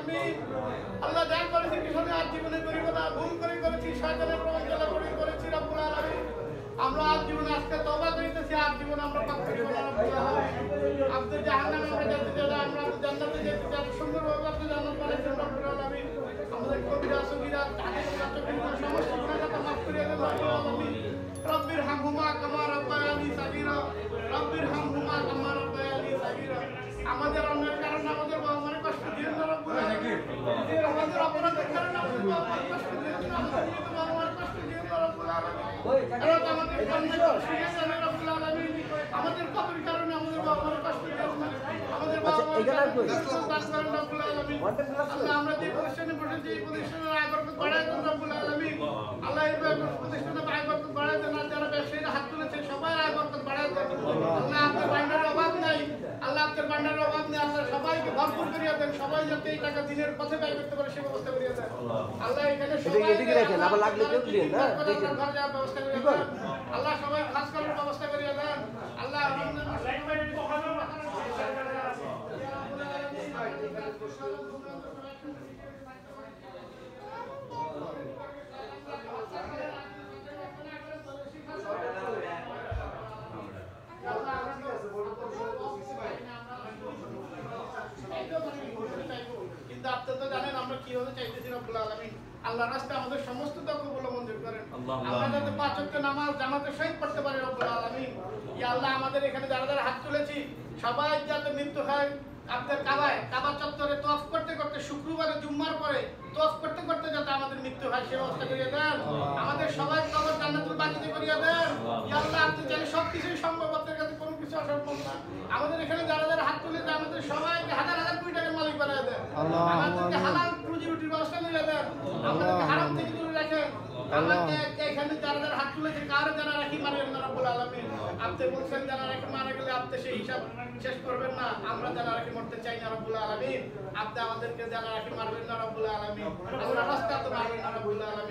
তুমি আল্লাহ দান করেছি পিছনে আর জীবনে করিব না, ভুল করে করেছি, শয়তানের প্রবঞ্চনা করে করেছি রব্বুল আলামিন। আমরা আজ জীবনে আজকে তওবা করিতেছি, আর জীবনে আমরা পাপ করিব না রব্বুল আলামিন। আপনি জাহান্নামে আমরা যেতে দেন না, আমরা জান্নাতে যেতে চাই, সুন্দরভাবে আপনি জান্নাত বানাইছেন রব্বুল আলামিন। আমাদের কবিরা সগীরা তাকে সমস্ত গুনাহকে মাফ করে দেন রব্বুল আলামিন। রব্বির হামহুমা কামা রাব্বায়ানি সাগীরা, রব্বির হামহুমা কামা রাব্বায়ানি সাগীরা। আমাদের অন্যের কারণে আমাদের বাবা মায়ের কষ্ট দিয়েন না রব্বুল আলামিন। আমাদের অপরাধের কারণে আমাদের বাবা মায়ের কষ্ট দিয়েন না, আমাদের বাবা মায়ের কষ্ট দিয়েন না রব্বুল আলামিন। আমাদের রব্বুল আলামিন, আমাদের পাপের কারণে আমাদের বাবা মায়ের কষ্ট দিয়েন না, আমাদের বাবা মায়ের কষ্ট করেন রব্বুল আলামিন। আল্লাহ আমরা যে প্রতিষ্ঠানে বসেছি এই প্রতিষ্ঠানের আয় বরকত বাড়ায় দেন রব্বুল আলামিন। আল্লাহ এই প্রতিষ্ঠানে আয় বরকত বাড়ায় দেন, আর যারা ব্যবসায়ীরা হাত তুলেছে সবাই আয় বরকত বাড়ায় দেন। আল্লাহ আপনার ভান্ডারের অভাব নাই, আল্লাহ আপনার ভান্ডারের অভাব নেই। আল্লাহ সবাইকে ভরপুর করিয়া দেন, সবাই যাতে এই টাকা দিনের পথে ব্যয় করতে পারে সে ব্যবস্থা করিয়া দেন। আল্লাহ এখানে সবাই এদিকে রাখেন, আবার লাগলে কেউ দিন না, দেখেন ঘর যাওয়ার ব্যবস্থা করিয়া দেন। আল্লাহ সবাই খাস করার ব্যবস্থা করিয়া দেন। আল্লাহ কিন্তু আপনি তো জানেন আমরা কিভাবে চাইতেছি রব্বুল আলামিন। আল্লাহর রাস্তায় আমাদের সমস্ত তকবুল মঞ্জুর করেন। আমরা যাতে 5 ওয়াক্ত নামাজ জামাতের সহিত পড়তে পারি রব্বুল আলামিন। ইয়া আল্লাহ আমাদের এখানে যারা যারা হাত তুলেছি সবাই যাতে মৃত্যু হয় আপনার কাবা চত্বরে তওয়াফ করতে করতে, শুক্রবারে জুম্মার পরে তওয়াফ করতে করতে যাতে আমাদের মৃত্যু হয় সে ব্যবস্থা করিয়ে দেন। আমাদের সবাই কবর জান্নাতুল বাকিতে করিয়ে দেন। ইয়া আল্লাহ আপনি চাইলে সবকিছুই সম্ভব, আপনার কাছে কোনো কিছু অসম্ভব না। আমাদের এখানে যারা যারা হাত তুলেছে আমাদের সবাইকে হাজার হাজার কোটি টাকার মালিক বানিয়ে দেন। আমাদেরকে হালাল রুজি রুটির ব্যবস্থা করে দেন, আমাদেরকে হারাম থেকে দূরে রাখেন। আমাকে এখানে যারা যারা হাত তুলেছে কারো যারা রাখি মারেন না রব্বুল আলামিন। আপনি বলছেন যারা রাখি মারা গেলে আপনি সেই হিসাব শেষ করবেন না। আমরা যারা রাখি মরতে চাই না রব্বুল আলামিন, আপনি আমাদেরকে যারা রাখি মারবেন না রব্বুল আলামিন। আমরা রাস্তা তো মারবেন না রব্বুল আলামিন।